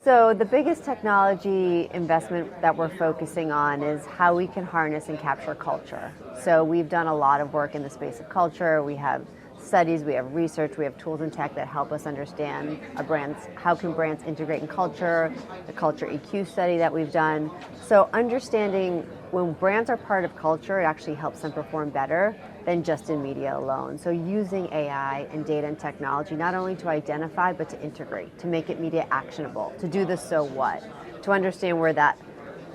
So the biggest technology investment that we're focusing on is how we can harness and capture culture. So we've done a lot of work in the space of culture. We have studies, we have research, we have tools and tech that help us understand how can brands integrate in culture, the culture EQ study that we've done. So understanding when brands are part of culture, it actually helps them perform better than just in media alone. So using AI and data and technology, not only to identify, but to integrate, to make it media actionable, to do the so what, to understand where that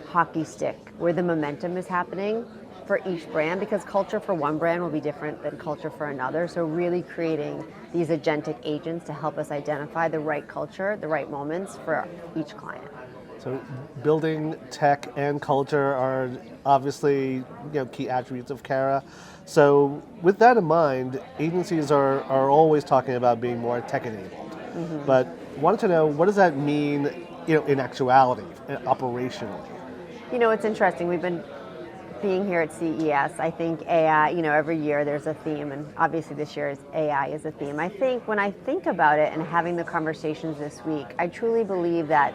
hockey stick, where the momentum is happening for each brand, because culture for one brand will be different than culture for another. So really creating these agentic agents to help us identify the right culture, the right moments for each client. So building tech and culture are obviously key attributes of Carat. So with that in mind, agencies are always talking about being more tech-enabled. Mm-hmm. But wanted to know, what does that mean in actuality, operationally? It's interesting. We've been being here at CES, I think AI, every year there's a theme, and obviously this year AI is a theme. I think when I think about it and having the conversations this week, I truly believe that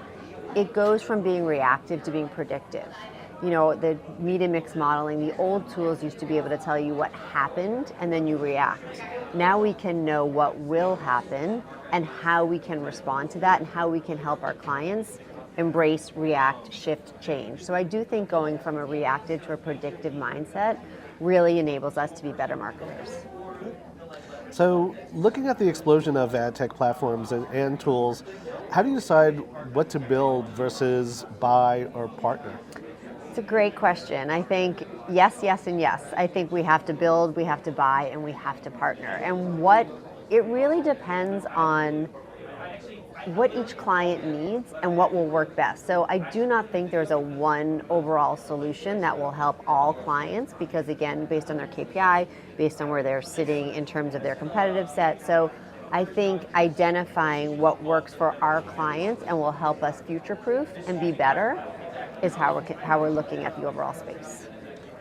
it goes from being reactive to being predictive. The media mix modeling, the old tools used to be able to tell you what happened and then you react. Now we can know what will happen and how we can respond to that and how we can help our clients embrace, react, shift, change. So I do think going from a reactive to a predictive mindset really enables us to be better marketers. So looking at the explosion of ad tech platforms and tools, how do you decide what to build versus buy or partner? It's a great question. I think yes, and yes. I think we have to build, we have to buy, and we have to partner. And it really depends on what each client needs and what will work best. So I do not think there's a one overall solution that will help all clients, because again, based on their KPI, based on where they're sitting in terms of their competitive set. So I think identifying what works for our clients and will help us future-proof and be better is how we're looking at the overall space.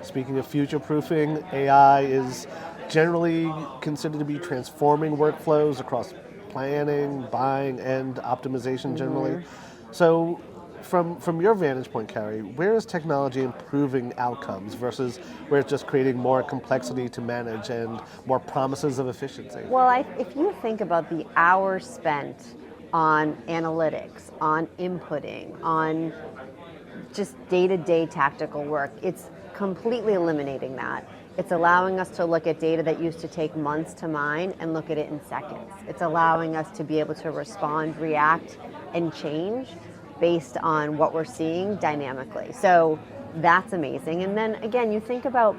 Speaking of future-proofing, AI is generally considered to be transforming workflows across planning, buying, and optimization generally. Mm-hmm. So from your vantage point, Carrie, where is technology improving outcomes versus where it's just creating more complexity to manage and more promises of efficiency? Well, if you think about the hours spent on analytics, on inputting, on just day-to-day tactical work, it's completely eliminating that. It's allowing us to look at data that used to take months to mine and look at it in seconds. It's allowing us to be able to respond, react, and change based on what we're seeing dynamically. So that's amazing. And then again, you think about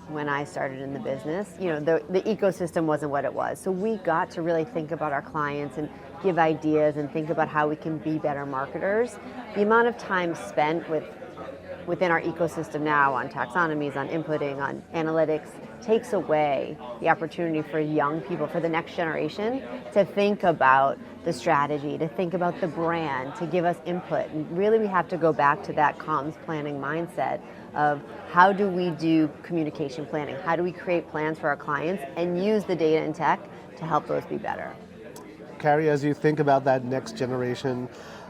when I started in the business, the ecosystem wasn't what it was. So we got to really think about our clients and give ideas and think about how we can be better marketers. The amount of time spent within our ecosystem now on taxonomies, on inputting, on analytics, takes away the opportunity for young people, for the next generation, to think about the strategy, to think about the brand, to give us input. And really we have to go back to that comms planning mindset of how do we do communication planning? How do we create plans for our clients and use the data and tech to help those be better? Carrie, as you think about that next generation,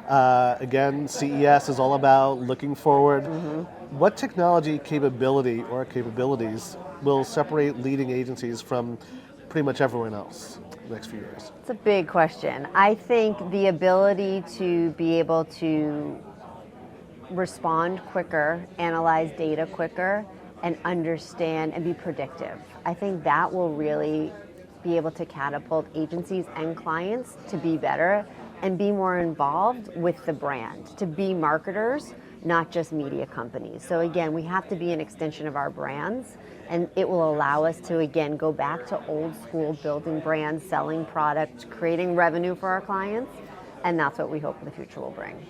again, CES is all about looking forward. Mm-hmm. What technology capability or capabilities will separate leading agencies from pretty much everyone else in the next few years? It's a big question. I think the ability to be able to respond quicker, analyze data quicker, and understand and be predictive. I think that will really be able to catapult agencies and clients to be better and be more involved with the brand, to be marketers, not just media companies. So again, we have to be an extension of our brands, and it will allow us to, again, go back to old school building brands, selling products, creating revenue for our clients, and that's what we hope the future will bring.